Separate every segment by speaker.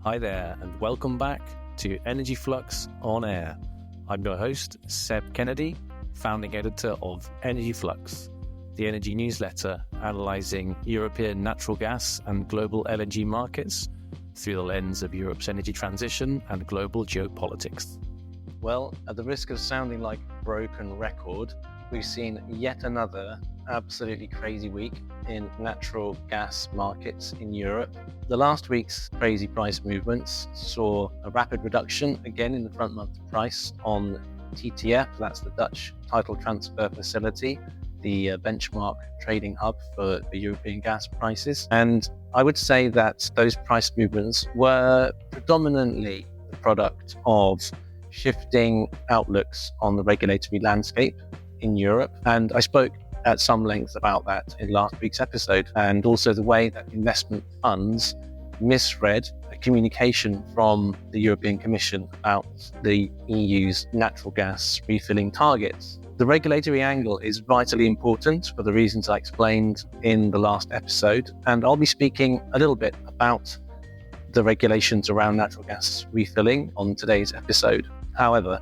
Speaker 1: Hi there, and welcome back to Energy Flux on Air. I'm your host, Seb Kennedy, founding editor of Energy Flux, the energy newsletter analysing European natural gas and global LNG markets through the lens of Europe's energy transition and global geopolitics. Well, at the risk of sounding like a broken record, we've seen yet another absolutely crazy week in natural gas markets in Europe. The last week's crazy price movements saw a rapid reduction again in the front month price on TTF, that's the Dutch Title Transfer Facility, the benchmark trading hub for European gas prices. And I would say that those price movements were predominantly the product of shifting outlooks on the regulatory landscape in Europe. And I spoke at some length about that in last week's episode, and also the way that investment funds misread a communication from the European Commission about the EU's natural gas refilling targets. The regulatory angle is vitally important for the reasons I explained in the last episode, and I'll be speaking a little bit about the regulations around natural gas refilling on today's episode. However,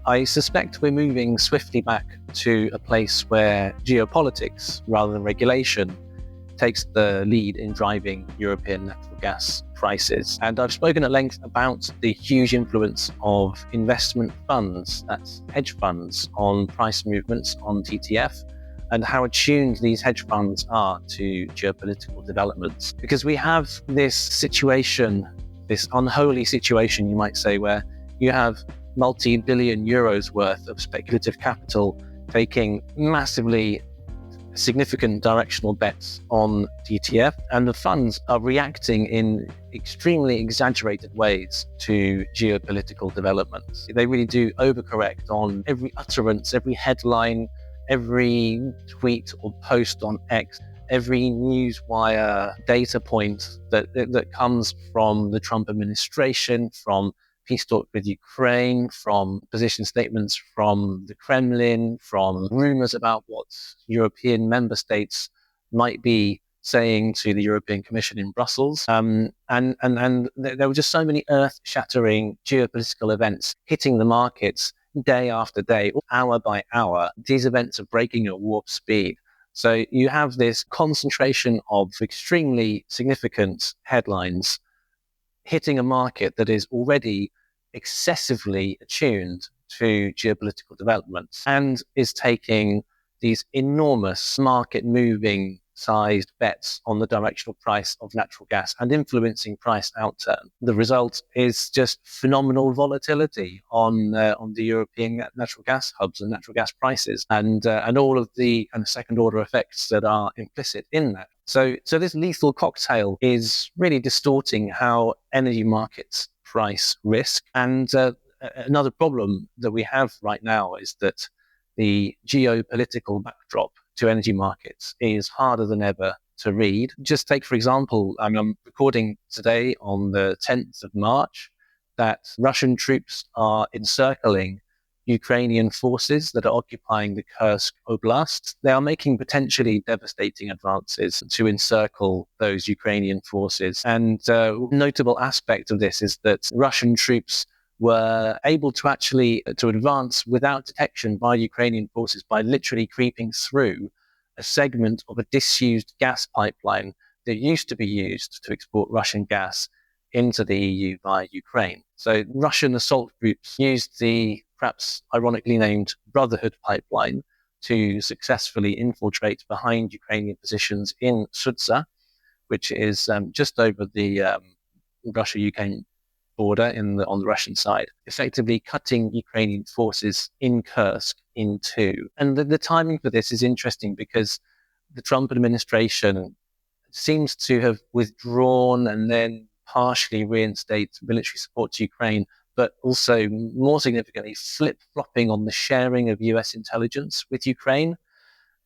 Speaker 1: I suspect we're moving swiftly back to a place where geopolitics, rather than regulation, takes the lead in driving European natural gas prices. And I've spoken at length about the huge influence of investment funds, that's hedge funds, on price movements on TTF, and how attuned these hedge funds are to geopolitical developments. Because we have this situation, this unholy situation, you might say, where you have multi-billion euros worth of speculative capital taking massively significant directional bets on TTF, and the funds are reacting in extremely exaggerated ways to geopolitical developments. They really do overcorrect on every utterance, every headline, every tweet or post on X, every newswire data point that comes from the Trump administration, from peace talk with Ukraine, from position statements from the Kremlin, from rumors about what European member states might be saying to the European Commission in Brussels. And there were just so many earth-shattering geopolitical events hitting the markets day after day, hour by hour. These events are breaking at warp speed. So you have this concentration of extremely significant headlines hitting a market that is already excessively attuned to geopolitical developments and is taking these enormous market-moving sized bets on the directional price of natural gas and influencing price outturn. The result is just phenomenal volatility on the European natural gas hubs and natural gas prices, and all of the kind of second-order effects that are implicit in that. So this lethal cocktail is really distorting how energy markets price risk. And another problem that we have right now is that the geopolitical backdrop to energy markets is harder than ever to read. Just take, for example, I'm recording today on the 10th of March that Russian troops are encircling Ukrainian forces that are occupying the Kursk Oblast. They are making potentially devastating advances to encircle those Ukrainian forces. And a notable aspect of this is that Russian troops were able to actually to advance without detection by Ukrainian forces by literally creeping through a segment of a disused gas pipeline that used to be used to export Russian gas into the EU via Ukraine. So Russian assault groups used the perhaps ironically named Brotherhood pipeline to successfully infiltrate behind Ukrainian positions in Sudza, which is just over the Russia-Ukraine border on the Russian side, effectively cutting Ukrainian forces in Kursk in two. And the timing for this is interesting because the Trump administration seems to have withdrawn and then partially reinstate military support to Ukraine, but also more significantly flip-flopping on the sharing of US intelligence with Ukraine.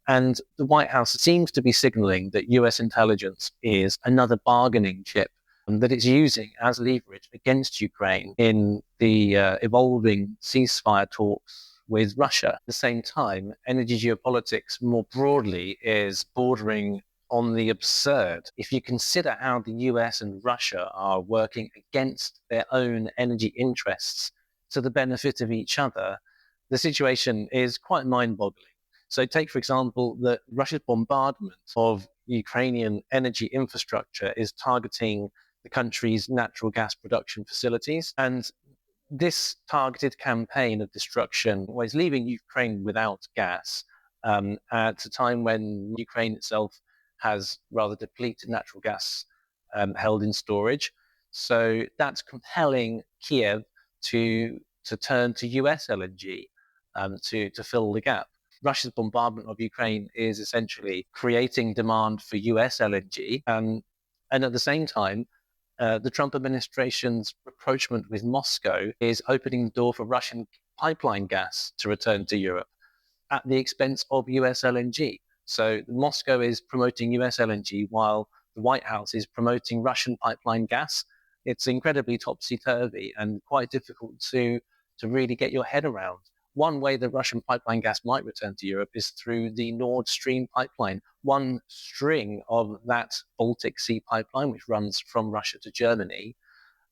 Speaker 1: And the White House seems to be signaling that US intelligence is another bargaining chip that it's using as leverage against Ukraine in the evolving ceasefire talks with Russia. At the same time, energy geopolitics more broadly is bordering on the absurd. If you consider how the US and Russia are working against their own energy interests to the benefit of each other, the situation is quite mind-boggling. So take, for example, that Russia's bombardment of Ukrainian energy infrastructure is targeting the country's natural gas production facilities. And this targeted campaign of destruction was leaving Ukraine without gas at a time when Ukraine itself has rather depleted natural gas held in storage. So that's compelling Kiev to turn to US LNG to fill the gap. Russia's bombardment of Ukraine is essentially creating demand for US LNG. And at the same time, the Trump administration's rapprochement with Moscow is opening the door for Russian pipeline gas to return to Europe at the expense of US LNG. So Moscow is promoting US LNG while the White House is promoting Russian pipeline gas. It's incredibly topsy-turvy and quite difficult to really get your head around. One way the Russian pipeline gas might return to Europe is through the Nord Stream pipeline. One string of that Baltic Sea pipeline, which runs from Russia to Germany,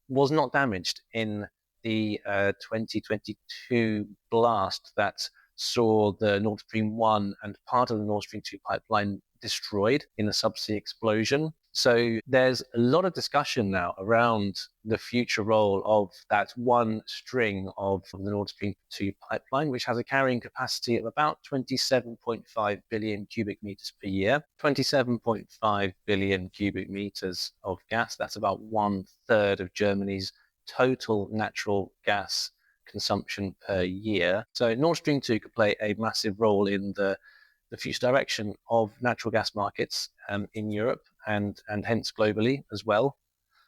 Speaker 1: was not damaged in the 2022 blast that saw the Nord Stream 1 and part of the Nord Stream 2 pipeline destroyed in a subsea explosion. So there's a lot of discussion now around the future role of that one string of the Nord Stream 2 pipeline, which has a carrying capacity of about 27.5 billion cubic meters per year. 27.5 billion cubic meters of gas, that's about 1/3 of Germany's total natural gas consumption per year. So Nord Stream 2 could play a massive role in the future direction of natural gas markets in Europe and hence globally as well.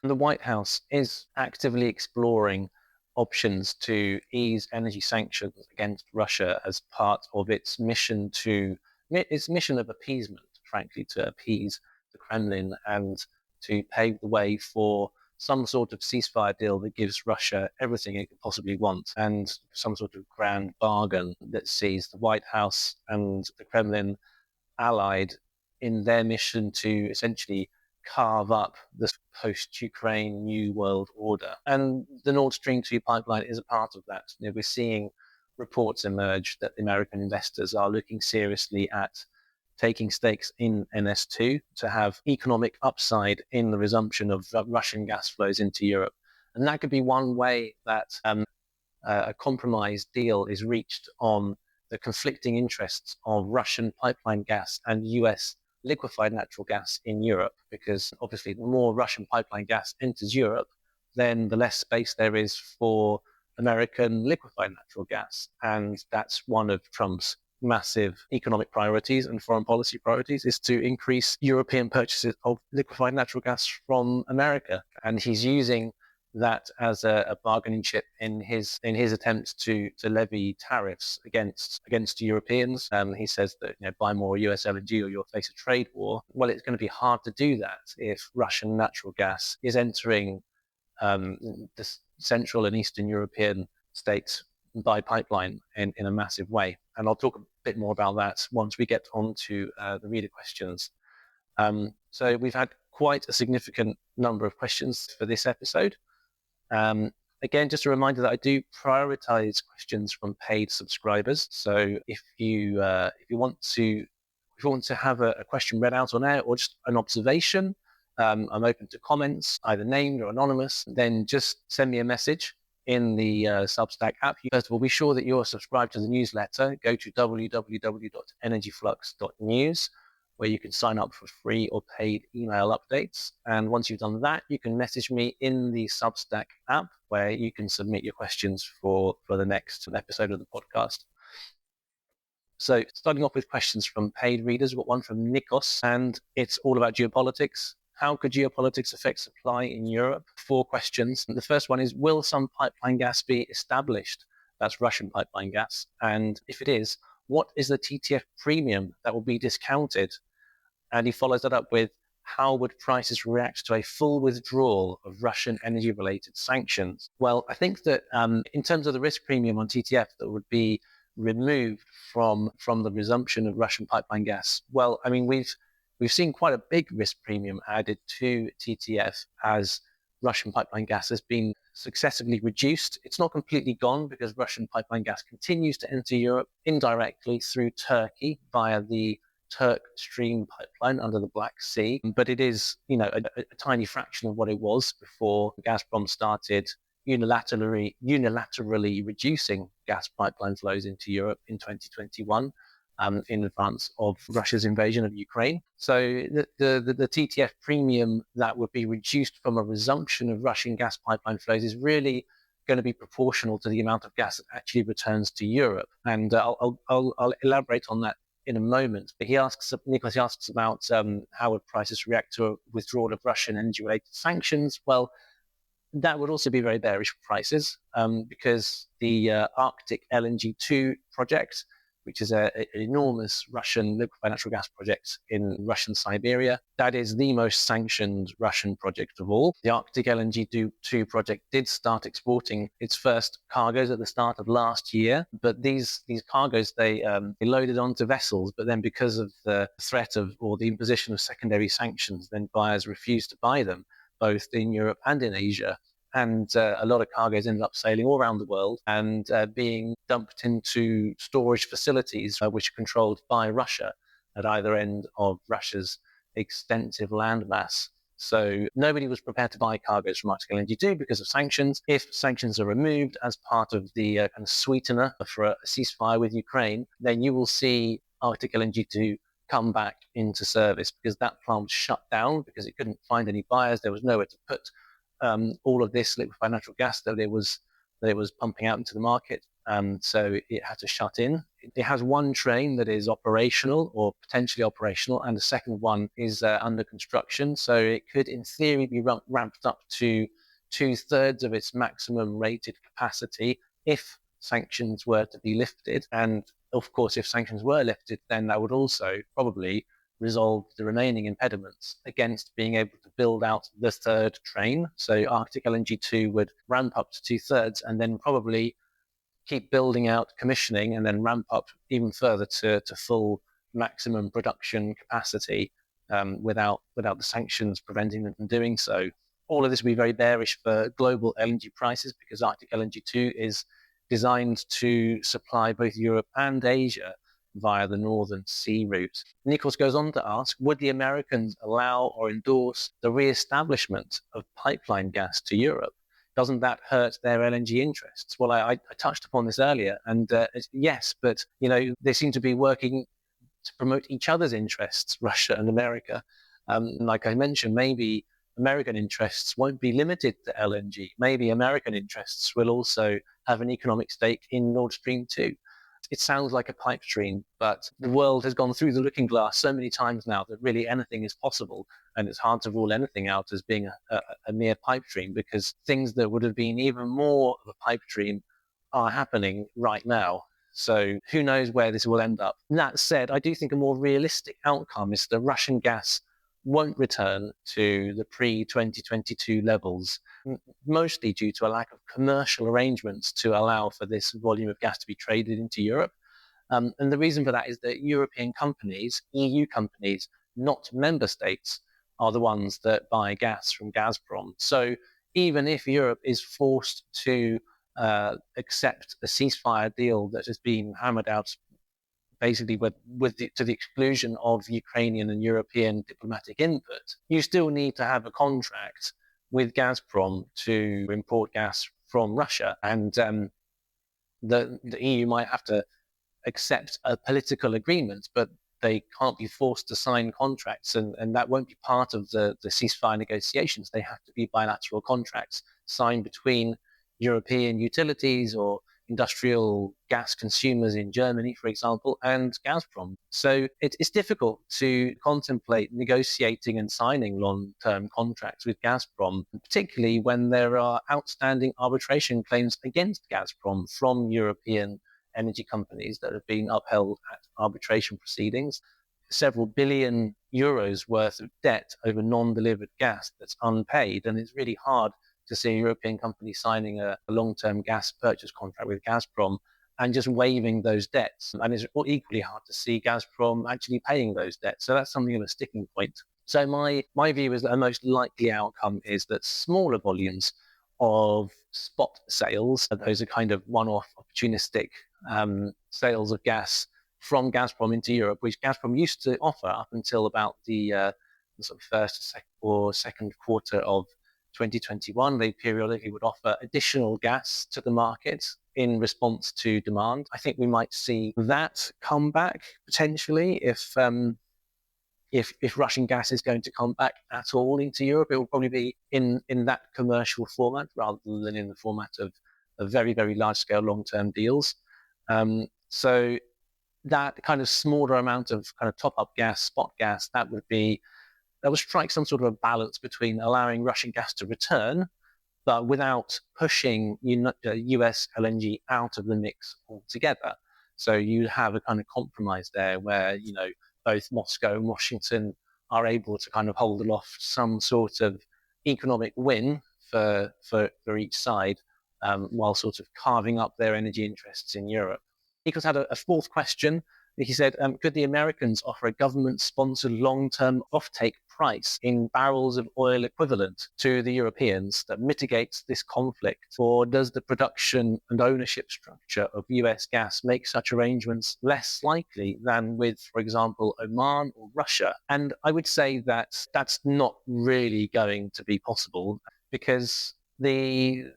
Speaker 1: The White House is actively exploring options to ease energy sanctions against Russia as part of its mission of appeasement, frankly, to appease the Kremlin and to pave the way for some sort of ceasefire deal that gives Russia everything it could possibly want, and some sort of grand bargain that sees the White House and the Kremlin allied in their mission to essentially carve up this post-Ukraine New World Order. And the Nord Stream 2 pipeline is a part of that. We're seeing reports emerge that the American investors are looking seriously at taking stakes in NS2 to have economic upside in the resumption of Russian gas flows into Europe. And that could be one way that a compromise deal is reached on the conflicting interests of Russian pipeline gas and US liquefied natural gas in Europe, because obviously the more Russian pipeline gas enters Europe, then the less space there is for American liquefied natural gas. And that's one of Trump's massive economic priorities and foreign policy priorities, is to increase European purchases of liquefied natural gas from America. And he's using that as a bargaining chip in his attempts to levy tariffs against Europeans. He says that buy more US LNG or you'll face a trade war. Well, it's going to be hard to do that if Russian natural gas is entering the Central and Eastern European states by pipeline in a massive way. And I'll talk a bit more about that once we get on to the reader questions. So we've had quite a significant number of questions for this episode. Again, just a reminder that I do prioritize questions from paid subscribers. So if you want to have a question read out on air or just an observation, I'm open to comments, either named or anonymous. Then just send me a message in the Substack app. First of all, be sure that you're subscribed to the newsletter. Go to www.energyflux.news, where you can sign up for free or paid email updates. And once you've done that, you can message me in the Substack app, where you can submit your questions for the next episode of the podcast. So starting off with questions from paid readers, we've got one from Nikos, and it's all about geopolitics. How could geopolitics affect supply in Europe? 4 questions. The first one is, will some pipeline gas be established? That's Russian pipeline gas. And if it is, what is the TTF premium that will be discounted? And he follows that up with, how would prices react to a full withdrawal of Russian energy-related sanctions? Well, I think that in terms of the risk premium on TTF that would be removed from the resumption of Russian pipeline gas, well, I mean, we've we've seen quite a big risk premium added to TTF as Russian pipeline gas has been successively reduced. It's not completely gone because Russian pipeline gas continues to enter Europe indirectly through Turkey via the Turk Stream pipeline under the Black Sea. But it is, a tiny fraction of what it was before Gazprom started unilaterally reducing gas pipeline flows into Europe in 2021. In advance of Russia's invasion of Ukraine. So the TTF premium that would be reduced from a resumption of Russian gas pipeline flows is really going to be proportional to the amount of gas that actually returns to Europe. And I'll elaborate on that in a moment. But Nicholas asks about how would prices react to a withdrawal of Russian energy-related sanctions. Well, that would also be very bearish for prices because the Arctic LNG-2 project, which is an enormous Russian liquefied natural gas project in Russian Siberia. That is the most sanctioned Russian project of all. The Arctic LNG-2 project did start exporting its first cargoes at the start of last year, but these cargoes, they loaded onto vessels, but then because of the threat of or the imposition of secondary sanctions, then buyers refused to buy them, both in Europe and in Asia. And a lot of cargoes ended up sailing all around the world and being dumped into storage facilities, which are controlled by Russia at either end of Russia's extensive landmass. So nobody was prepared to buy cargoes from Arctic LNG-2 because of sanctions. If sanctions are removed as part of the kind of sweetener for a ceasefire with Ukraine, then you will see Arctic LNG-2 come back into service because that plant was shut down because it couldn't find any buyers. There was nowhere to put all of this liquefied natural gas that it was pumping out into the market. So it had to shut in. It has one train that is operational or potentially operational, and the second one is under construction. So it could, in theory, be ramped up to 2/3 of its maximum rated capacity if sanctions were to be lifted. And of course, if sanctions were lifted, then that would also probably resolve the remaining impediments against being able to build out the third train. So Arctic LNG-2 would ramp up to 2/3 and then probably keep building out, commissioning, and then ramp up even further to full maximum production capacity without the sanctions preventing them from doing so. All of this will be very bearish for global LNG prices because Arctic LNG-2 is designed to supply both Europe and Asia via the Northern Sea route. Nikos goes on to ask, would the Americans allow or endorse the re-establishment of pipeline gas to Europe? Doesn't that hurt their LNG interests? Well, I touched upon this earlier, and yes, but they seem to be working to promote each other's interests, Russia and America. Like I mentioned, maybe American interests won't be limited to LNG. Maybe American interests will also have an economic stake in Nord Stream 2. It sounds like a pipe dream, but the world has gone through the looking glass so many times now that really anything is possible, and it's hard to rule anything out as being a mere pipe dream because things that would have been even more of a pipe dream are happening right now. So who knows where this will end up. That said, I do think a more realistic outcome is that Russian gas won't return to the pre-2022 levels, mostly due to a lack of commercial arrangements to allow for this volume of gas to be traded into Europe. And the reason for that is that European companies, EU companies, not member states, are the ones that buy gas from Gazprom. So even if Europe is forced to accept a ceasefire deal that has been hammered out basically to the exclusion of Ukrainian and European diplomatic input, you still need to have a contract with Gazprom to import gas from Russia. And the EU might have to accept a political agreement, but they can't be forced to sign contracts, and that won't be part of the ceasefire negotiations. They have to be bilateral contracts signed between European utilities or industrial gas consumers in Germany, for example, and Gazprom. So it's difficult to contemplate negotiating and signing long-term contracts with Gazprom, particularly when there are outstanding arbitration claims against Gazprom from European energy companies that have been upheld at arbitration proceedings. Several billion euros worth of debt over non-delivered gas that's unpaid, and it's really hard to see a European company signing a long-term gas purchase contract with Gazprom and just waiving those debts. And it's equally hard to see Gazprom actually paying those debts. So that's something of a sticking point. So my view is that a most likely outcome is that smaller volumes of spot sales, those are kind of one-off opportunistic sales of gas from Gazprom into Europe, which Gazprom used to offer up until about the sort of first or second quarter of 2021. They periodically would offer additional gas to the market in response to demand. I think we might see that come back potentially if Russian gas is going to come back at all into Europe. It will probably be in that commercial format rather than in the format of very, very large scale long-term deals. So that kind of smaller amount of kind of top-up gas, spot gas, that would strike some sort of a balance between allowing Russian gas to return, but without pushing US LNG out of the mix altogether. So you have a kind of compromise there where, both Moscow and Washington are able to kind of hold aloft some sort of economic win for each side, while sort of carving up their energy interests in Europe. Nicholas had a fourth question. He said, could the Americans offer a government-sponsored long-term offtake price in barrels of oil equivalent to the Europeans that mitigates this conflict? Or does the production and ownership structure of US gas make such arrangements less likely than with, for example, Oman or Russia? And I would say that that's not really going to be possible because the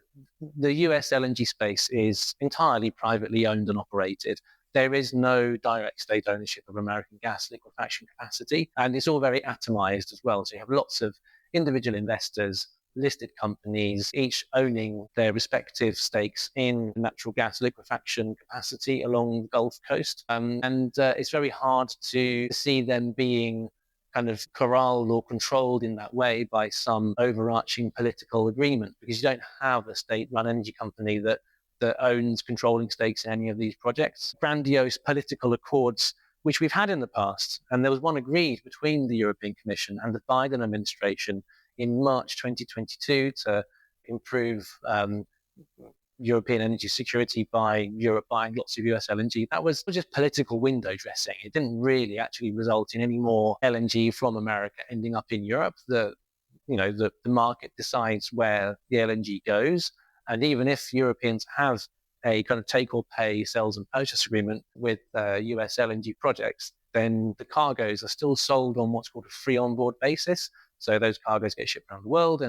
Speaker 1: US LNG space is entirely privately owned and operated. There is no direct state ownership of American gas liquefaction capacity, and it's all very atomized as well. So you have lots of individual investors, listed companies, each owning their respective stakes in natural gas liquefaction capacity along the Gulf Coast. And it's very hard to see them being kind of corralled or controlled in that way by some overarching political agreement, because you don't have a state-run energy company that owns controlling stakes in any of these projects. Grandiose political accords, which we've had in the past, and there was one agreed between the European Commission and the Biden administration in March 2022 to improve European energy security by Europe buying lots of US LNG. That was just political window dressing. It didn't really actually result in any more LNG from America ending up in Europe. The market decides where the LNG goes. And even if Europeans have a kind of take or pay sales and purchase agreement with US LNG projects, then the cargoes are still sold on what's called a free onboard basis. So those cargoes get shipped around the world,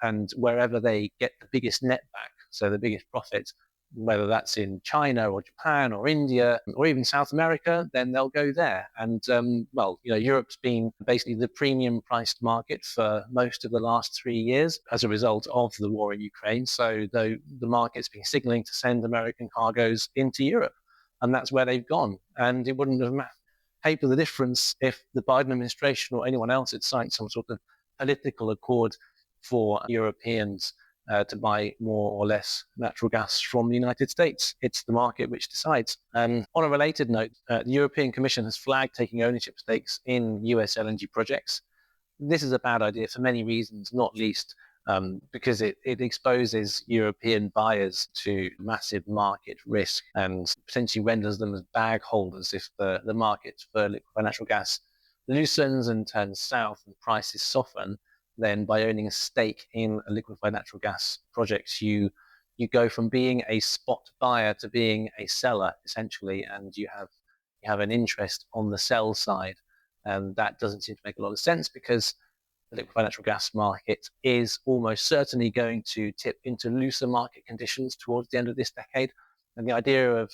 Speaker 1: and wherever they get the biggest net back, so the biggest profit, whether that's in China or Japan or India or even South America, then they'll go there. And, Europe's been basically the premium priced market for most of the last 3 years as a result of the war in Ukraine. So the market's been signaling to send American cargoes into Europe, and that's where they've gone. And it wouldn't have paid the difference if the Biden administration or anyone else had signed some sort of political accord for Europeans to buy more or less natural gas from the United States. It's the market which decides. On a related note, the European Commission has flagged taking ownership stakes in US LNG projects. This is a bad idea for many reasons, not least because it exposes European buyers to massive market risk and potentially renders them as bag holders if the market for natural gas loosens and turns south and prices soften. Then by owning a stake in a liquefied natural gas project, you go from being a spot buyer to being a seller, essentially, and you have an interest on the sell side. And that doesn't seem to make a lot of sense because the liquefied natural gas market is almost certainly going to tip into looser market conditions towards the end of this decade. And the idea of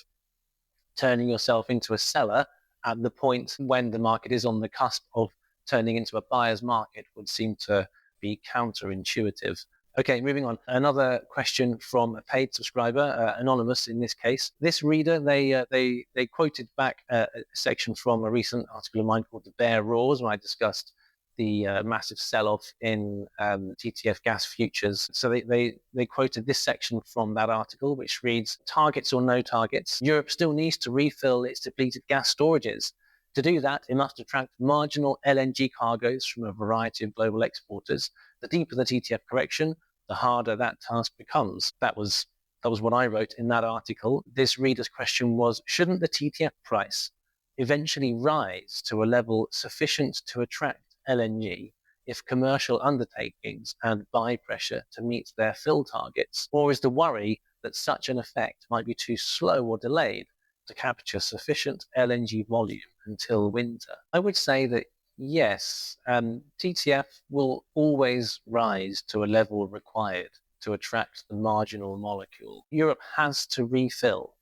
Speaker 1: turning yourself into a seller at the point when the market is on the cusp of turning into a buyer's market would seem to be counterintuitive. Okay, moving on. Another question from a paid subscriber, anonymous in this case. This reader, they quoted back a section from a recent article of mine called "The Bear Roars," when I discussed the massive sell-off in TTF gas futures. So they quoted this section from that article, which reads, "Targets or no targets, Europe still needs to refill its depleted gas storages. To do that, it must attract marginal LNG cargoes from a variety of global exporters. The deeper the TTF correction, the harder that task becomes." That was That was what I wrote in that article. This reader's question was, shouldn't the TTF price eventually rise to a level sufficient to attract LNG if commercial undertakings add buy pressure to meet their fill targets? Or is the worry that such an effect might be too slow or delayed to capture sufficient LNG volume until winter? I would say that yes, TTF will always rise to a level required to attract the marginal molecule. Europe has to refill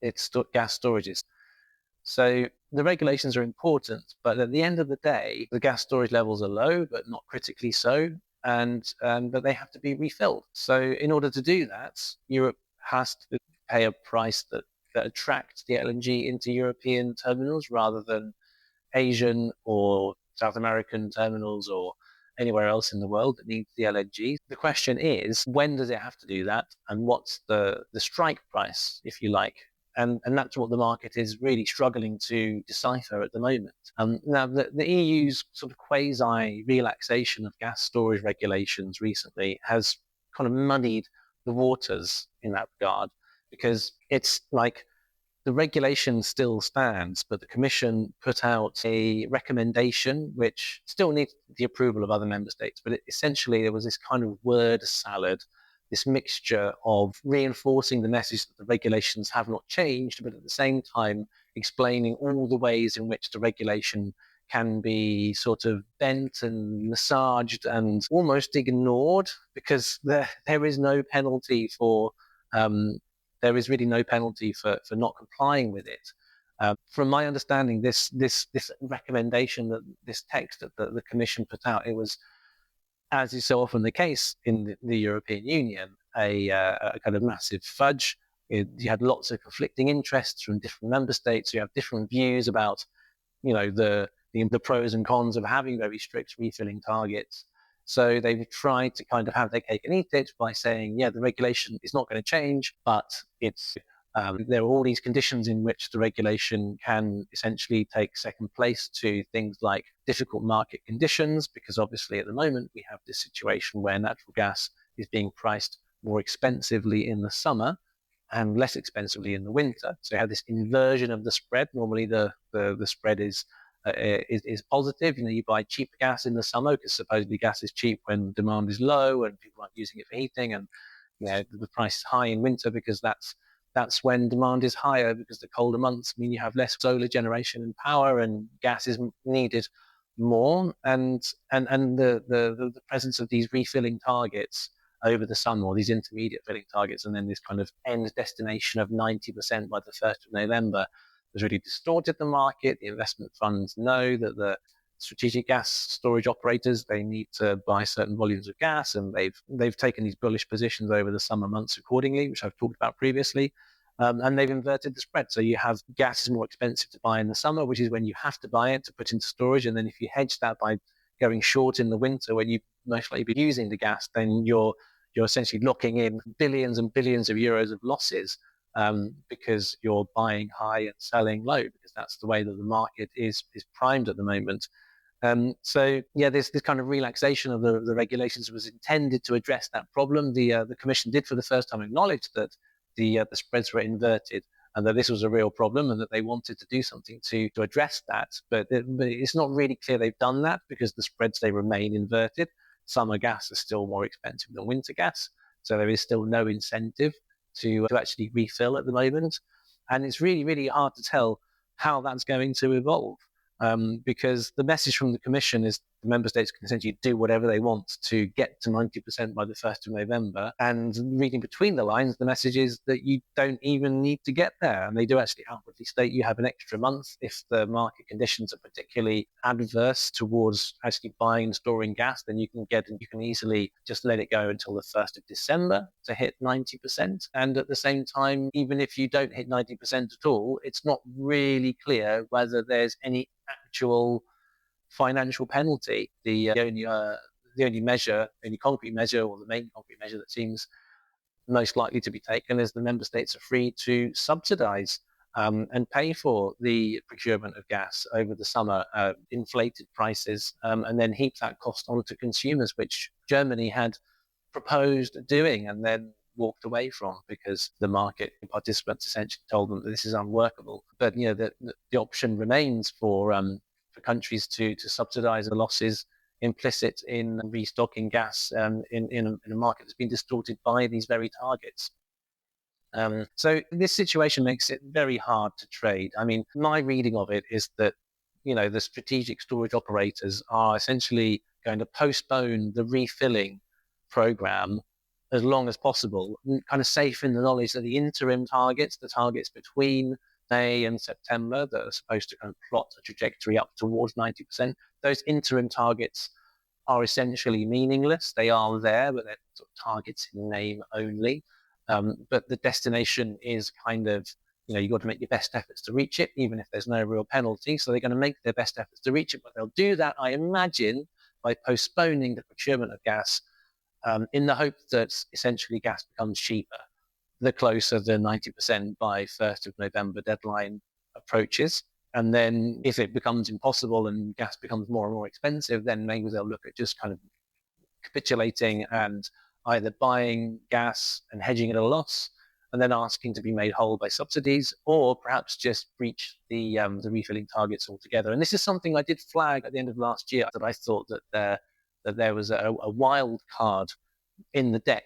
Speaker 1: its gas storages. So the regulations are important, but at the end of the day, the gas storage levels are low, but not critically so, and but they have to be refilled. So in order to do that, Europe has to pay a price that attracts the LNG into European terminals rather than Asian or South American terminals or anywhere else in the world that needs the LNG. The question is, when does it have to do that? And what's the strike price, if you like? And that's what the market is really struggling to decipher at the moment. Now, the EU's sort of quasi-relaxation of gas storage regulations recently has kind of muddied the waters in that regard, because it's like the regulation still stands, but the Commission put out a recommendation which still needs the approval of other member states. But essentially, there was this kind of word salad, this mixture of reinforcing the message that the regulations have not changed, but at the same time explaining all the ways in which the regulation can be sort of bent and massaged and almost ignored, because there is no penalty for there is really no penalty for not complying with it. From my understanding, this recommendation, that this text that the Commission put out, it was, as is so often the case in the European Union, a kind of massive fudge. You had lots of conflicting interests from different member states. You have different views about, the pros and cons of having very strict refilling targets. So they've tried to kind of have their cake and eat it by saying, yeah, the regulation is not going to change, but there are all these conditions in which the regulation can essentially take second place to things like difficult market conditions, because obviously at the moment we have this situation where natural gas is being priced more expensively in the summer and less expensively in the winter. So you have this inversion of the spread. Normally the spread is positive. You buy cheap gas in the summer because supposedly gas is cheap when demand is low and people aren't using it for heating, and the price is high in winter because that's when demand is higher, because the colder months mean you have less solar generation and power, and gas is needed more. And the presence of these refilling targets over the summer, or these intermediate filling targets, and then this kind of end destination of 90% by the 1st of November has really distorted the market. The investment funds know that the strategic gas storage operators, they need to buy certain volumes of gas, and they've taken these bullish positions over the summer months accordingly, which I've talked about previously. And they've inverted the spread. So you have gas is more expensive to buy in the summer, which is when you have to buy it to put into storage. And then if you hedge that by going short in the winter, when you most likely be using the gas, then you're essentially locking in billions and billions of euros of losses, because you're buying high and selling low, because that's the way that the market is primed at the moment. So yeah, this kind of relaxation of the regulations was intended to address that problem. The Commission did for the first time acknowledge that the spreads were inverted, and that this was a real problem, and that they wanted to do something to address that. But it's not really clear they've done that, because the spreads, they remain inverted. Summer gas is still more expensive than winter gas, so there is still no incentive to actually refill at the moment. And it's really, really hard to tell how that's going to evolve, because the message from the Commission is the member states can essentially do whatever they want to get to 90% by the 1st of November. And reading between the lines, the message is that you don't even need to get there. And they do actually outwardly state you have an extra month if the market conditions are particularly adverse towards actually buying and storing gas. Then you can easily just let it go until the 1st of December to hit 90%. And at the same time, even if you don't hit 90% at all, it's not really clear whether there's any actual financial penalty. The only concrete measure, or the main concrete measure that seems most likely to be taken, is the member states are free to subsidize and pay for the procurement of gas over the summer, inflated prices, and then heap that cost onto consumers, which Germany had proposed doing, and then
Speaker 2: walked away from because the market participants essentially told them that this is unworkable. But the option remains for countries to subsidize the losses implicit in restocking gas in a market that's been distorted by these very targets. So this situation makes it very hard to trade. I mean, my reading of it is that, the strategic storage operators are essentially going to postpone the refilling program as long as possible, kind of safe in the knowledge that the interim targets, the targets between May and September that are supposed to kind of plot a trajectory up towards 90%, those interim targets are essentially meaningless. They are there, but they're sort of targets in name only. But the destination is kind of, you've got to make your best efforts to reach it, even if there's no real penalty. So they're going to make their best efforts to reach it, but they'll do that, I imagine, by postponing the procurement of gas in the hope that essentially gas becomes cheaper the closer the 90% by 1st of November deadline approaches. And then if it becomes impossible and gas becomes more and more expensive, then maybe they'll look at just kind of capitulating and either buying gas and hedging at a loss and then asking to be made whole by subsidies, or perhaps just breach the refilling targets altogether. And this is something I did flag at the end of last year, that I thought that there was a wild card in the deck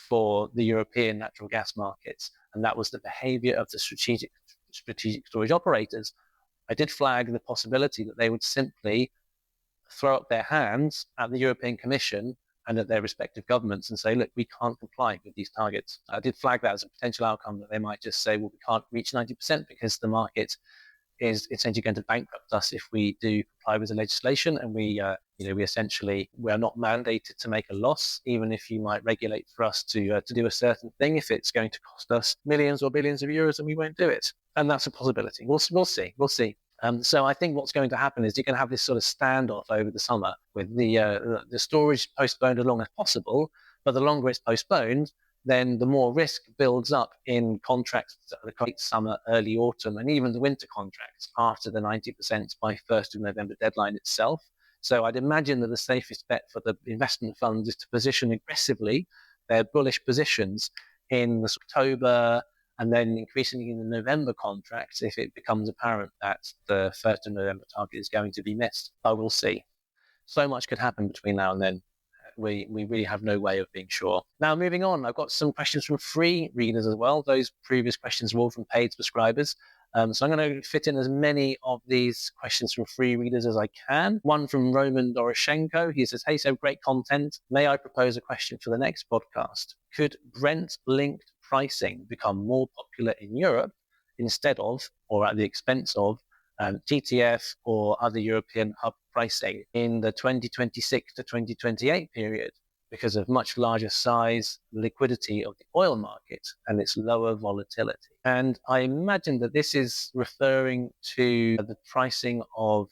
Speaker 2: for the European natural gas markets, and that was the behavior of the strategic storage operators. I did flag the possibility that they would simply throw up their hands at the European Commission and at their respective governments and say, look, we can't comply with these targets. I did flag that as a potential outcome, that they might just say, well, we can't reach 90% because the market is essentially going to bankrupt us if we do comply with the legislation, and we are not mandated to make a loss, even if you might regulate for us to do a certain thing. If it's going to cost us millions or billions of euros, and we won't do it, and that's a possibility. We'll see. So I think what's going to happen is you're going to have this sort of standoff over the summer with the storage postponed as long as possible, but the longer it's postponed, then the more risk builds up in contracts that are late summer, early autumn, and even the winter contracts after the 90% by 1st of November deadline itself. So I'd imagine that the safest bet for the investment funds is to position aggressively their bullish positions in the October and then increasingly in the November contracts if it becomes apparent that the 1st of November target is going to be missed. I will see. So much could happen between now and then. We really have no way of being sure. Now, moving on, I've got some questions from free readers as well. Those previous questions were all from paid subscribers. So I'm going to fit in as many of these questions from free readers as I can. One from Roman Doroshenko. He says, hey, so great content. May I propose a question for the next podcast? Could Brent-linked pricing become more popular in Europe instead of, or at the expense of, TTF or other European hub pricing in the 2026 to 2028 period because of much larger size, liquidity of the oil market and its lower volatility? And I imagine that this is referring to the pricing of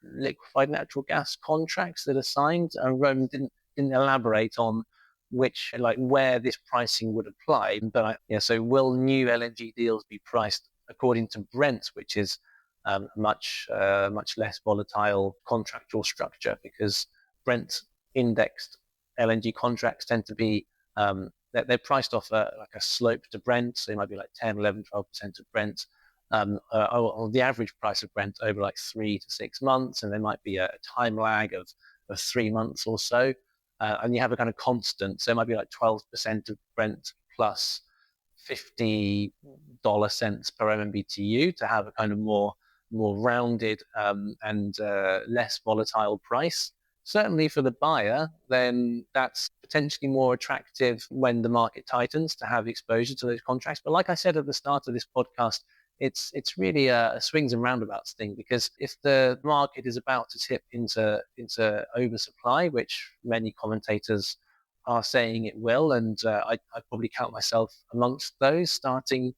Speaker 2: liquefied natural gas contracts that are signed. And Roman didn't elaborate on where this pricing would apply. But so will new LNG deals be priced according to Brent, which is much less volatile contractual structure, because Brent indexed LNG contracts tend to be they're priced off a slope to Brent, so it might be like 10, 11, 12% of Brent, or the average price of Brent over like 3 to 6 months, and there might be a time lag of 3 months or so, and you have a kind of constant, so it might be like 12% of Brent plus $50 cents per MMBTU to have a kind of more rounded and less volatile price. Certainly for the buyer, then that's potentially more attractive when the market tightens to have exposure to those contracts. But like I said at the start of this podcast, it's really a swings and roundabouts thing, because if the market is about to tip into oversupply, which many commentators are saying it will, and I probably count myself amongst those, starting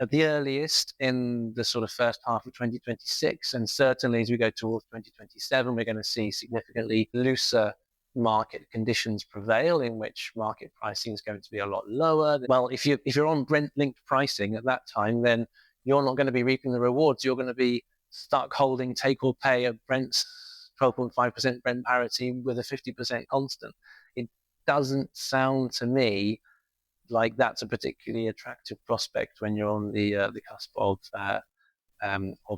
Speaker 2: at the earliest in the sort of first half of 2026, and certainly as we go towards 2027, we're going to see significantly looser market conditions prevail, in which market pricing is going to be a lot lower. Well, if you're on Brent-linked pricing at that time, then you're not going to be reaping the rewards. You're going to be stuck holding take or pay of Brent's 12.5% Brent parity with a 50% constant. It doesn't sound to me like that's a particularly attractive prospect when you're on the cusp of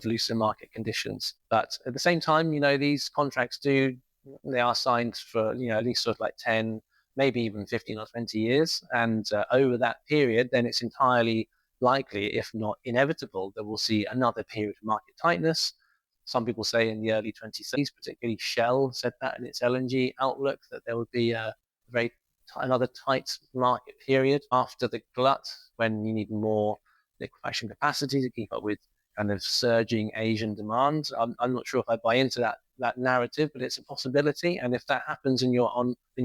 Speaker 2: looser market conditions. But at the same time, these contracts they are signed for, at least sort of like 10, maybe even 15 or 20 years. And over that period, then it's entirely likely, if not inevitable, that we'll see another period of market tightness. Some people say in the early 2030s, particularly Shell said that in its LNG outlook, that there would be another tight market period after the glut, when you need more liquefaction capacity to keep up with kind of surging Asian demand. I'm not sure if I buy into that narrative, but it's a possibility. And if that happens and you're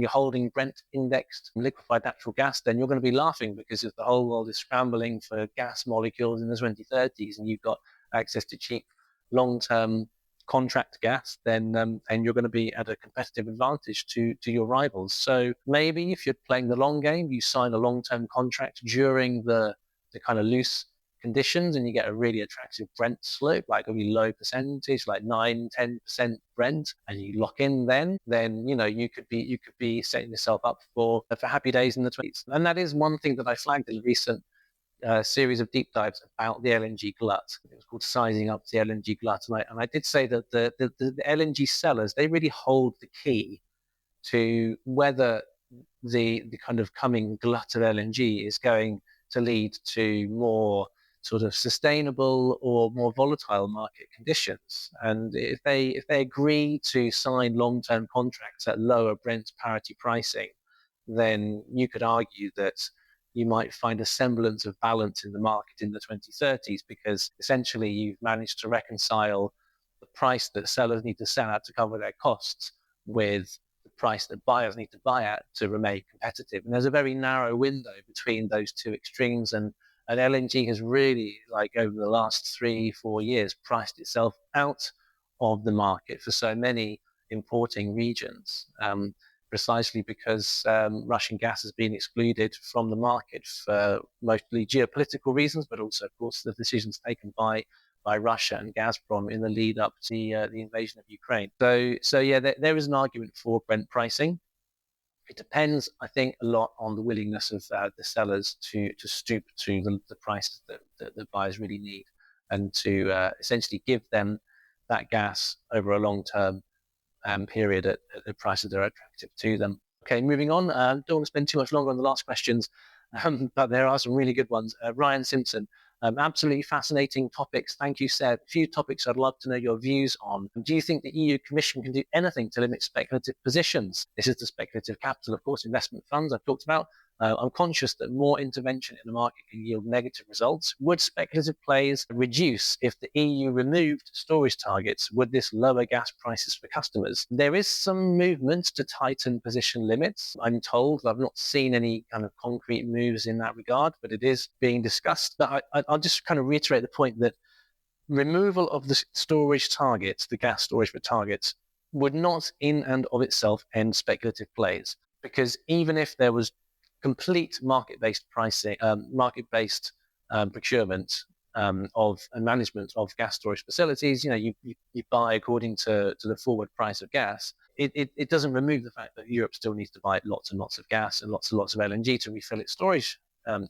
Speaker 2: holding Brent indexed liquefied natural gas, then you're going to be laughing, because if the whole world is scrambling for gas molecules in the 2030s and you've got access to cheap long-term contract gas, then and you're going to be at a competitive advantage to your rivals. So maybe if you're playing the long game, you sign a long-term contract during the kind of loose conditions, and you get a really attractive Brent slope, like a really low percentage, like 9-10% Brent, and you lock in then you could be setting yourself up for happy days in the 20s. And that is one thing that I flagged in a recent series of deep dives about the LNG glut. It was called Sizing Up the LNG Glut, and I did say that the LNG sellers, they really hold the key to whether the kind of coming glut of LNG is going to lead to more sort of sustainable or more volatile market conditions. And if they agree to sign long-term contracts at lower Brent parity pricing, then you could argue that you might find a semblance of balance in the market in the 2030s, because essentially you've managed to reconcile the price that sellers need to sell at to cover their costs with the price that buyers need to buy at to remain competitive. And there's a very narrow window between those two extremes, and LNG has really, like over the last 3-4 years, priced itself out of the market for so many importing regions, precisely because Russian gas has been excluded from the market for mostly geopolitical reasons, but also, of course, the decisions taken by Russia and Gazprom in the lead up to the invasion of Ukraine. So yeah, there is an argument for Brent pricing. It depends, I think, a lot on the willingness of the sellers to stoop to the price that the buyers really need, and to essentially give them that gas over a long-term period at prices that are attractive to them. Okay, moving on. Don't want to spend too much longer on the last questions, but there are some really good ones. Ryan Simpson. Absolutely fascinating topics. Thank you, Seb. A few topics I'd love to know your views on. Do you think the EU Commission can do anything to limit speculative positions? This is the speculative capital, of course, investment funds I've talked about. I'm conscious that more intervention in the market can yield negative results. Would speculative plays reduce if the EU removed storage targets? Would this lower gas prices for customers? There is some movement to tighten position limits, I'm told. I've not seen any kind of concrete moves in that regard, but it is being discussed. But I'll just kind of reiterate the point that removal of the storage targets, the gas storage for targets, would not in and of itself end speculative plays. Because even if there was complete market-based pricing, market-based procurement of and management of gas storage facilities, you buy according to the forward price of gas. It doesn't remove the fact that Europe still needs to buy lots and lots of gas and lots of LNG to refill its storage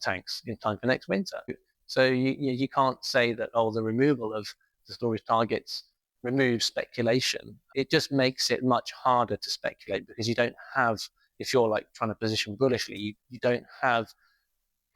Speaker 2: tanks in time for next winter. So you can't say that, the removal of the storage targets removes speculation. It just makes it much harder to speculate, because you don't have, if you're like trying to position bullishly, you don't have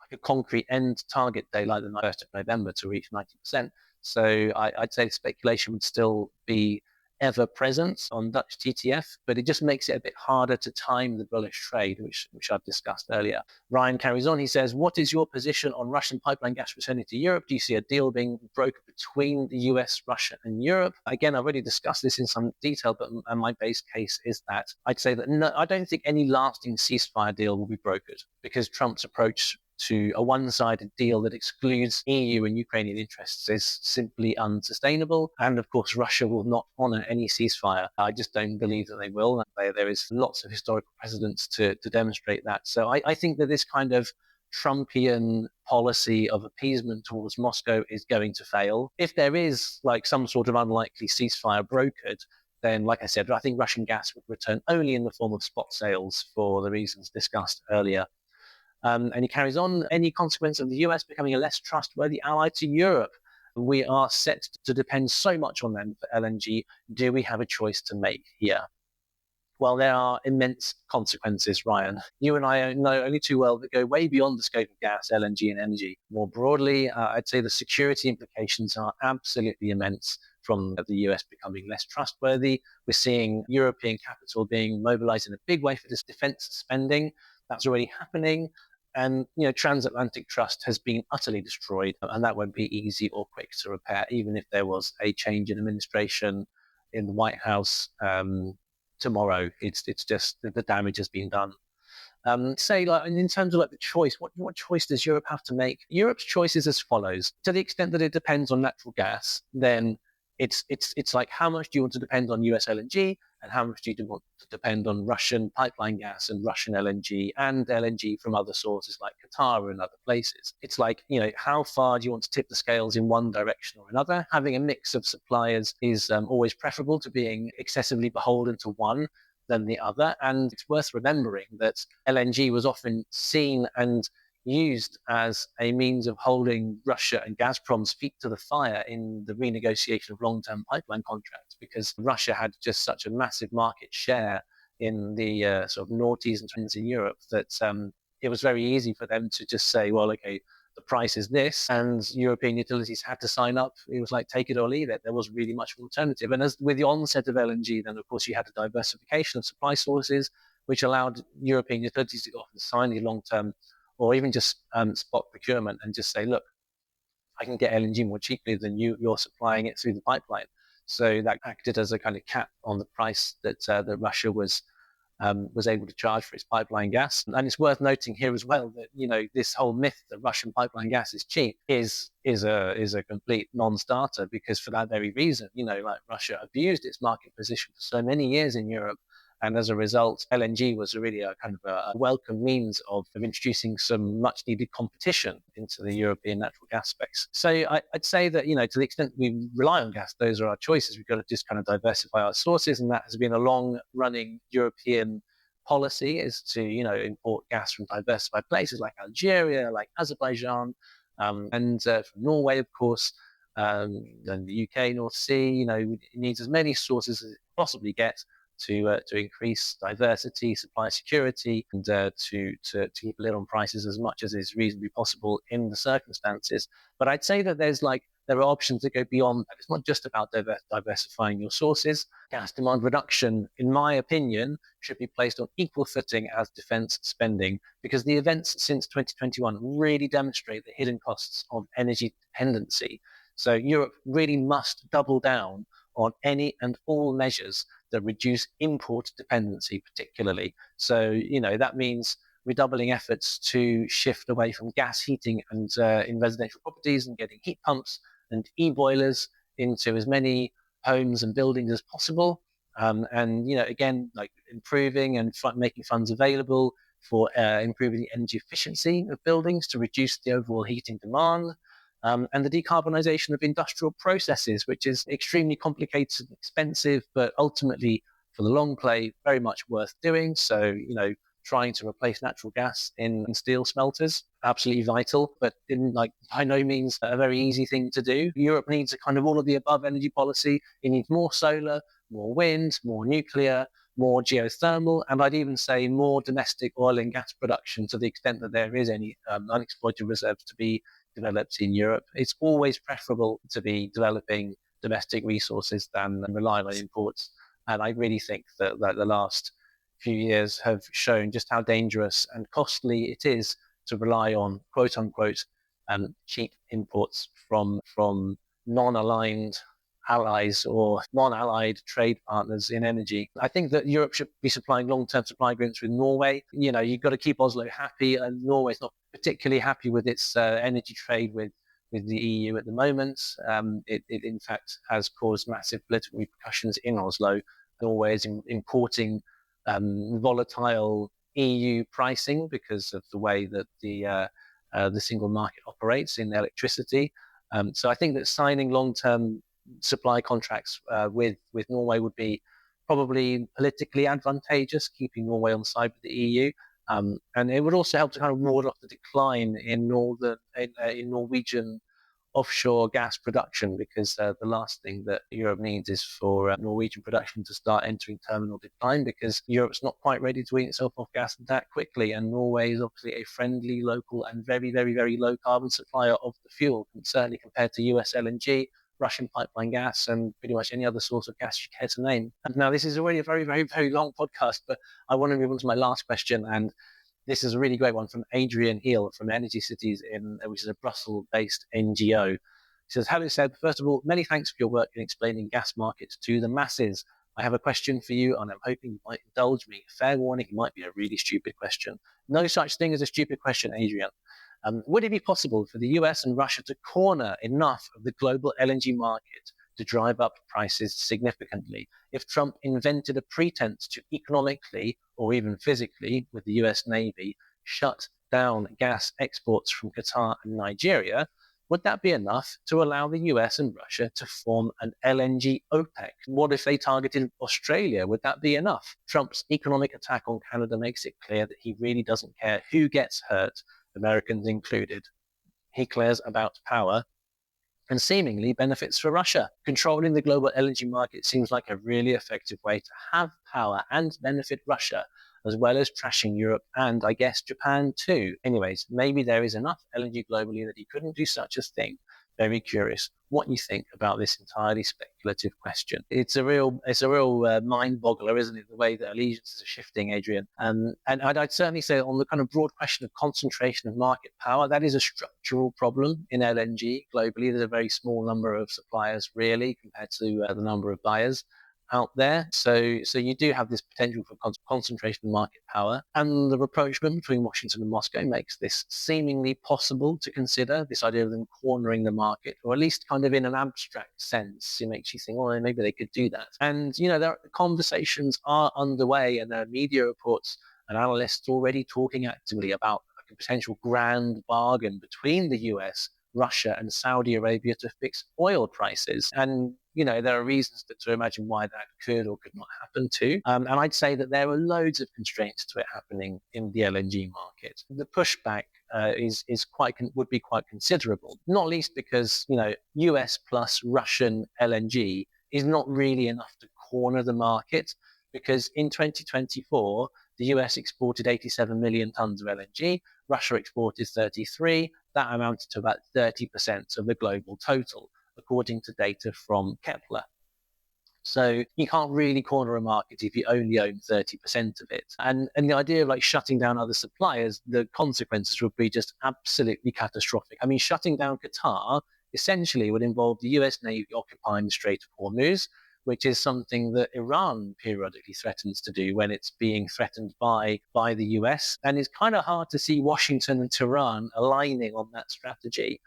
Speaker 2: like a concrete end target day like the 1st of November to reach 90%. So I'd say speculation would still be ever present on Dutch TTF, but it just makes it a bit harder to time the bullish trade, which I've discussed earlier. Ryan carries on. He says, what is your position on Russian pipeline gas returning to Europe? Do you see a deal being brokered between the US, Russia, and Europe? Again, I've already discussed this in some detail, but my base case is that I'd say that no, I don't think any lasting ceasefire deal will be brokered, because Trump's approach to a one-sided deal that excludes EU and Ukrainian interests is simply unsustainable. And of course, Russia will not honor any ceasefire. I just don't believe that they will. There is lots of historical precedents to demonstrate that. So I think that this kind of Trumpian policy of appeasement towards Moscow is going to fail. If there is like some sort of unlikely ceasefire brokered, then, like I said, I think Russian gas would return only in the form of spot sales for the reasons discussed earlier. And he carries on, any consequence of the US becoming a less trustworthy ally to Europe. We are set to depend so much on them for LNG. Do we have a choice to make here? Well, there are immense consequences, Ryan. You and I know only too well that go way beyond the scope of gas, LNG, and energy. More broadly, I'd say the security implications are absolutely immense from the US becoming less trustworthy. We're seeing European capital being mobilized in a big way for this defense spending. That's already happening. And, transatlantic trust has been utterly destroyed, and that won't be easy or quick to repair, even if there was a change in administration in the White House tomorrow. It's just the damage has been done. Say, like, in terms of like the choice, what choice does Europe have to make? Europe's choice is as follows: to the extent that it depends on natural gas, then it's like, how much do you want to depend on US LNG, and how much do you want to depend on Russian pipeline gas and Russian LNG and LNG from other sources like Qatar and other places? It's like, how far do you want to tip the scales in one direction or another? Having a mix of suppliers is always preferable to being excessively beholden to one than the other. And it's worth remembering that LNG was often seen and used as a means of holding Russia and Gazprom's feet to the fire in the renegotiation of long-term pipeline contracts, because Russia had just such a massive market share in the sort of noughties and twenties in Europe that it was very easy for them to just say, well, okay, the price is this, and European utilities had to sign up. It was like, take it or leave it. There wasn't really much of an alternative. And as with the onset of LNG, then of course you had a diversification of supply sources, which allowed European utilities to go off and sign these long-term or even just spot procurement and just say, look, I can get LNG more cheaply than you're supplying it through the pipeline. So that acted as a kind of cap on the price that Russia was able to charge for its pipeline gas. And it's worth noting here as well that, this whole myth that Russian pipeline gas is cheap is a complete non-starter, because for that very reason, like, Russia abused its market position for so many years in Europe. And as a result, LNG was really a kind of a welcome means of introducing some much needed competition into the European natural gas space. So I'd say that, to the extent we rely on gas, those are our choices. We've got to just kind of diversify our sources. And that has been a long running European policy, is to, import gas from diversified places like Algeria, like Azerbaijan, and from Norway, of course, and the UK, North Sea. It needs as many sources as it possibly gets to increase diversity, supply security, and to keep a lid on prices as much as is reasonably possible in the circumstances. But I'd say that there are options that go beyond that. It's not just about diversifying your sources. Gas demand reduction, in my opinion, should be placed on equal footing as defense spending, because the events since 2021 really demonstrate the hidden costs of energy dependency. So Europe really must double down on any and all measures that reduce import dependency, particularly. So, that means redoubling efforts to shift away from gas heating and in residential properties, and getting heat pumps and e-boilers into as many homes and buildings as possible. And, again, like improving and making funds available for improving the energy efficiency of buildings to reduce the overall heating demand. And the decarbonisation of industrial processes, which is extremely complicated and expensive, but ultimately, for the long play, very much worth doing. So, trying to replace natural gas in steel smelters, absolutely vital, but by no means a very easy thing to do. Europe needs a kind of all of the above energy policy. It needs more solar, more wind, more nuclear, more geothermal, and I'd even say more domestic oil and gas production, to the extent that there is any unexploited reserves to be developed in Europe. It's always preferable to be developing domestic resources than relying on imports. And I really think that the last few years have shown just how dangerous and costly it is to rely on, quote unquote, cheap imports from non-aligned allies or non-allied trade partners in energy. I think that Europe should be supplying long-term supply agreements with Norway. You've got to keep Oslo happy, and Norway's not particularly happy with its energy trade with the EU at the moment. It in fact has caused massive political repercussions in Oslo. Norway is importing volatile EU pricing because of the way that the single market operates in electricity. So I think that signing long-term supply contracts with Norway would be probably politically advantageous, keeping Norway on the side with the EU. And it would also help to kind of ward off the decline in Norwegian offshore gas production, because the last thing that Europe needs is for Norwegian production to start entering terminal decline, because Europe's not quite ready to wean itself off gas that quickly. And Norway is obviously a friendly, local, and very, very, very low carbon supplier of the fuel, certainly compared to US LNG, Russian pipeline gas, and pretty much any other source of gas you care to name. And now, this is already a very, very, very long podcast, but I want to move on to my last question. And this is a really great one from Adrian Heel from Energy Cities, which is a Brussels-based NGO. He says, "Hello, Seb. First of all, many thanks for your work in explaining gas markets to the masses. I have a question for you, and I'm hoping you might indulge me. Fair warning, it might be a really stupid question." No such thing as a stupid question, Adrian. Would it be possible for the US and Russia to corner enough of the global LNG market to drive up prices significantly if Trump invented a pretense to economically, or even physically, with the US Navy, shut down gas exports from Qatar and Nigeria? Would that be enough to allow the US and Russia to form an LNG OPEC? What if they targeted Australia? Would that be enough? Trump's economic attack on Canada makes it clear that he really doesn't care who gets hurt, Americans included. He cares about power and seemingly benefits for Russia. Controlling the global LNG market seems like a really effective way to have power and benefit Russia, as well as trashing Europe and, I guess, Japan too. Anyways, maybe there is enough LNG globally that he couldn't do such a thing. Very curious what you think about this entirely speculative question. It's a real mind boggler, isn't it? The way that allegiances are shifting, Adrian. And I'd certainly say on the kind of broad question of concentration of market power, that is a structural problem in LNG globally. There's a very small number of suppliers, really, compared to the number of buyers out there. So you do have this potential for concentration of market power. And the rapprochement between Washington and Moscow makes this seemingly possible to consider, this idea of them cornering the market, or at least kind of in an abstract sense. It makes you think, well, maybe they could do that. And, conversations are underway, and there are media reports and analysts already talking actively about a potential grand bargain between the US, Russia, and Saudi Arabia to fix oil prices. And there are reasons to imagine why that could or could not happen too. And I'd say that there are loads of constraints to it happening in the LNG market. The pushback would be quite considerable, not least because, US plus Russian LNG is not really enough to corner the market, because in 2024, the US exported 87 million tons of LNG, Russia exported 33. That amounted to about 30% of the global total, according to data from Kepler. So you can't really corner a market if you only own 30% of it. And the idea of shutting down other suppliers, the consequences would be just absolutely catastrophic. I mean, shutting down Qatar essentially would involve the US Navy occupying the Strait of Hormuz, which is something that Iran periodically threatens to do when it's being threatened by the US. And it's kind of hard to see Washington and Tehran aligning on that strategy.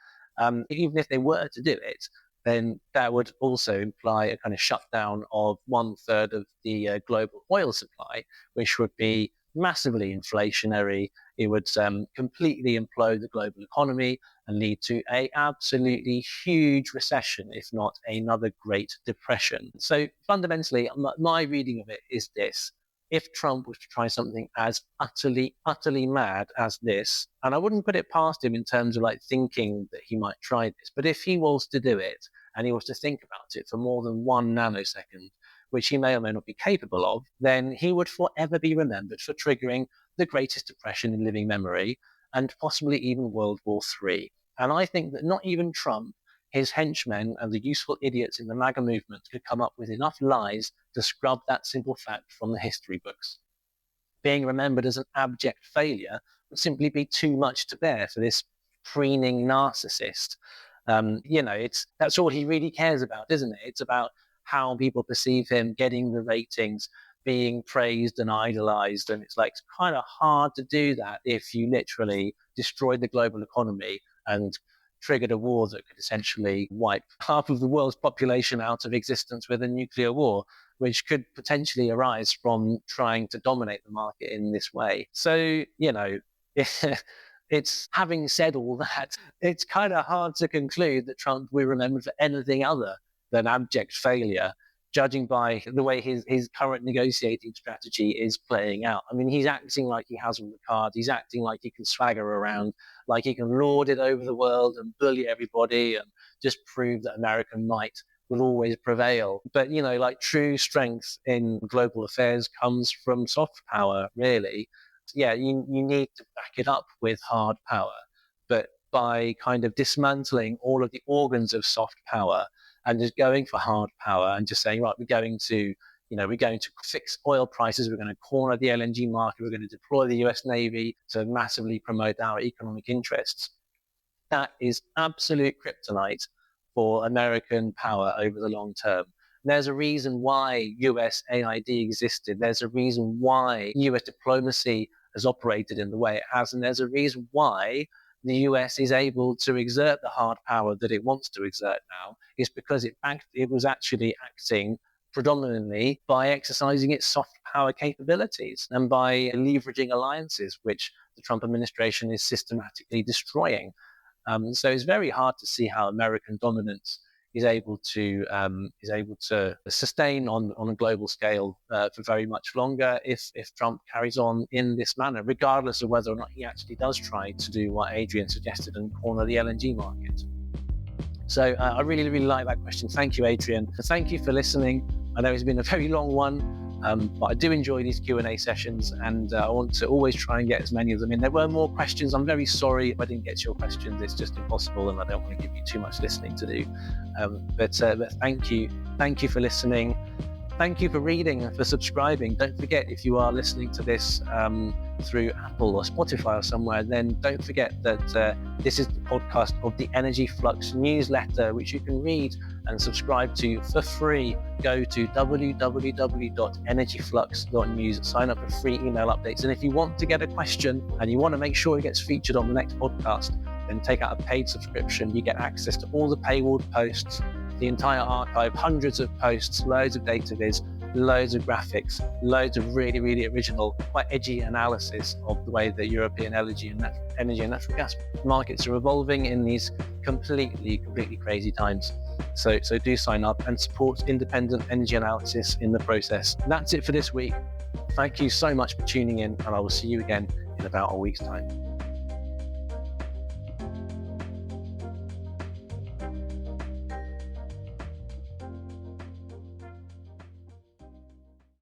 Speaker 2: Even if they were to do it, then that would also imply a kind of shutdown of 1/3 of the global oil supply, which would be massively inflationary. It would completely implode the global economy and lead to a absolutely huge recession, if not another Great Depression. So fundamentally, my reading of it is this. If Trump was to try something as utterly, utterly mad as this, and I wouldn't put it past him in terms of thinking that he might try this, but if he was to do it and he was to think about it for more than 1 nanosecond, which he may or may not be capable of, then he would forever be remembered for triggering the greatest depression in living memory, and possibly even World War III. And I think that not even Trump, his henchmen, and the useful idiots in the MAGA movement could come up with enough lies to scrub that simple fact from the history books. Being remembered as an abject failure would simply be too much to bear for this preening narcissist. That's all he really cares about, isn't it? It's about how people perceive him, getting the ratings, being praised and idolized. And it's kind of hard to do that if you literally destroyed the global economy and triggered a war that could essentially wipe half of the world's population out of existence with a nuclear war, which could potentially arise from trying to dominate the market in this way. So, it's having said all that, it's kind of hard to conclude that Trump will be remembered for anything other than abject failure judging by the way his current negotiating strategy is playing out. I mean, he's acting like he has all the cards. He's acting like he can swagger around, like he can lord it over the world and bully everybody and just prove that American might will always prevail. But, like true strength in global affairs comes from soft power, really. Yeah, you need to back it up with hard power. But by kind of dismantling all of the organs of soft power and just going for hard power and just saying, right, we're going to fix oil prices, we're going to corner the LNG market, we're going to deploy the US Navy to massively promote our economic interests. That is absolute kryptonite for American power over the long term. There's a reason why US AID existed. There's a reason why US diplomacy has operated in the way it has. And there's a reason why the US is able to exert the hard power that it wants to exert now. Is because it was actually acting predominantly by exercising its soft power capabilities and by leveraging alliances, which the Trump administration is systematically destroying. So it's very hard to see how American dominance is able to sustain on a global scale for very much longer if Trump carries on in this manner, regardless of whether or not he actually does try to do what Adrian suggested and corner the LNG market. So I really, really like that question. Thank you, Adrian. Thank you for listening. I know it's been a very long one. But I do enjoy these Q&A sessions, and I want to always try and get as many of them in. There were more questions. I'm very sorry if I didn't get to your questions. It's just impossible, and I don't want to give you too much listening to do. But thank you. Thank you for listening. Thank you for reading and for subscribing. Don't forget, if you are listening to this through Apple or Spotify or somewhere, then don't forget that this is the podcast of the Energy Flux newsletter, which you can read and subscribe to for free. Go to www.energyflux.news, sign up for free email updates. And if you want to get a question and you want to make sure it gets featured on the next podcast, then take out a paid subscription. You get access to all the paywalled posts, the entire archive, hundreds of posts, loads of data viz, loads of graphics, loads of really, really original, quite edgy analysis of the way the European energy and natural gas markets are evolving in these completely crazy times. So do sign up and support independent energy analysis in the process. That's it for this week. Thank you so much for tuning in, and I will see you again in about a week's time.